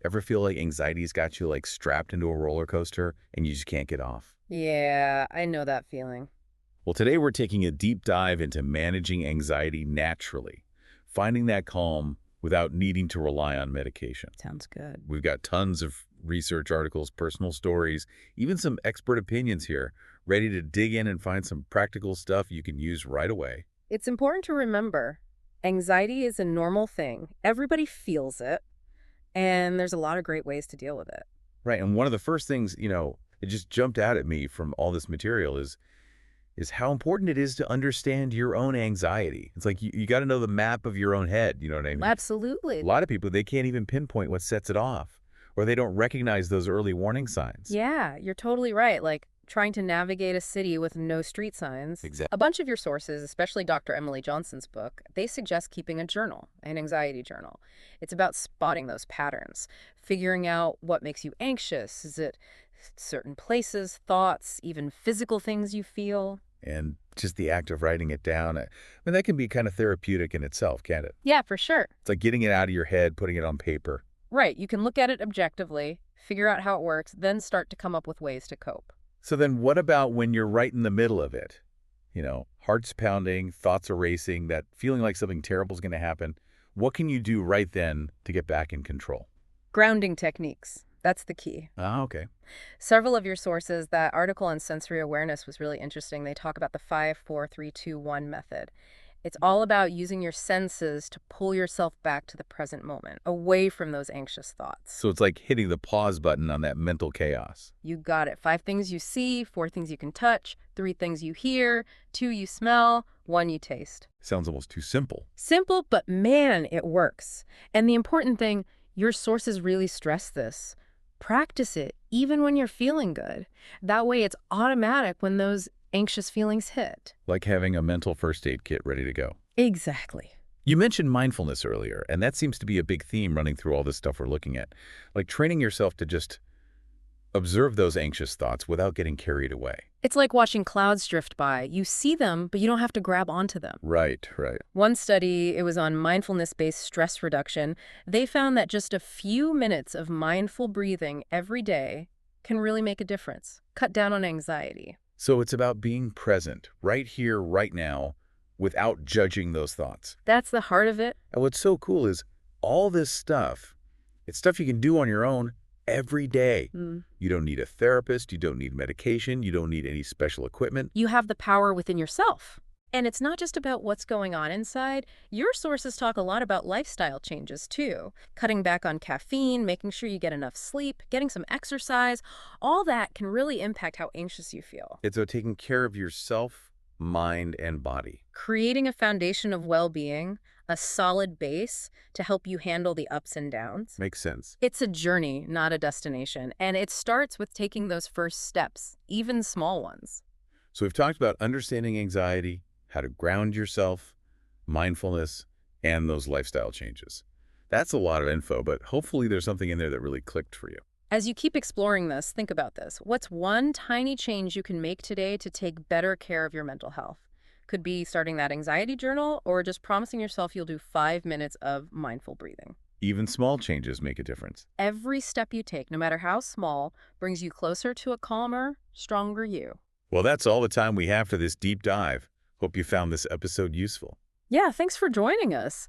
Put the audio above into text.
Ever feel like anxiety's got you like strapped into a roller coaster and you just can't get off? Yeah, I know that feeling. Well, today we're taking a deep dive into managing anxiety naturally, finding that calm without needing to rely on medication. Sounds good. We've got tons of research articles, personal stories, even some expert opinions here, ready to dig in and find some practical stuff you can use right away. It's important to remember anxiety is a normal thing. Everybody feels it, and there's a lot of great ways to deal with it. Right, and one of the first things, it just jumped out at me from all this material is how important it is to understand your own anxiety. It's like you got to know the map of your own head, you know what I mean? A Absolutely. lot of people, they can't even pinpoint what sets it off, or they don't recognize those early warning signs. Yeah, you're totally right. Like trying to navigate a city with no street signs. Exactly. A bunch of your sources, especially Dr. Emily Johnson's book, they suggest keeping a journal, an anxiety journal. It's about spotting those patterns, figuring out what makes you anxious. Is it certain places, thoughts, even physical things you feel? And just the act of writing it down, I mean, that can be kind of therapeutic in itself, can't it? Yeah, for sure. It's like getting it out of your head, putting it on paper. Right. You can look at it objectively, figure out how it works, then start to come up with ways to cope. So then what about when you're right in the middle of it? Heart's pounding, thoughts are racing, that feeling like something terrible is going to happen. What can you do right then to get back in control? Grounding techniques. That's the key. Ah, okay. Several of your sources, that article on sensory awareness was really interesting. They talk about the 5-4-3-2-1 method. It's all about using your senses to pull yourself back to the present moment, away from those anxious thoughts. So it's like hitting the pause button on that mental chaos. You got it. 5 things you see, 4 things you can touch, 3 things you hear, 2 you smell, 1 you taste. Sounds almost too simple. Simple, but man, it works. And the important thing, your sources really stress this. Practice it, even when you're feeling good. That way it's automatic when those anxious feelings hit. Like having a mental first aid kit ready to go. Exactly. You mentioned mindfulness earlier, and that seems to be a big theme running through all this stuff we're looking at. Like training yourself to just observe those anxious thoughts without getting carried away. It's like watching clouds drift by. You see them, but you don't have to grab onto them. Right, right. One study, it was on mindfulness-based stress reduction. They found that just a few minutes of mindful breathing every day can really make a difference, cut down on anxiety. So it's about being present, right here, right now, without judging those thoughts. That's the heart of it. And what's so cool is all this stuff, it's stuff you can do on your own every day. You don't need a therapist, you don't need medication, you don't need any special equipment. You have the power within yourself. And it's not just about what's going on inside. Your sources talk a lot about lifestyle changes, too. Cutting back on caffeine, making sure you get enough sleep, getting some exercise. All that can really impact how anxious you feel. It's about taking care of yourself, mind, and body. Creating a foundation of well-being, a solid base to help you handle the ups and downs. Makes sense. It's a journey, not a destination. And it starts with taking those first steps, even small ones. So we've talked about understanding anxiety, how to ground yourself, mindfulness, and those lifestyle changes. That's a lot of info, but hopefully there's something in there that really clicked for you. As you keep exploring this, think about this. What's one tiny change you can make today to take better care of your mental health? Could be starting that anxiety journal or just promising yourself you'll do 5 minutes of mindful breathing. Even small changes make a difference. Every step you take, no matter how small, brings you closer to a calmer, stronger you. Well, that's all the time we have for this deep dive. Hope you found this episode useful. Yeah, thanks for joining us.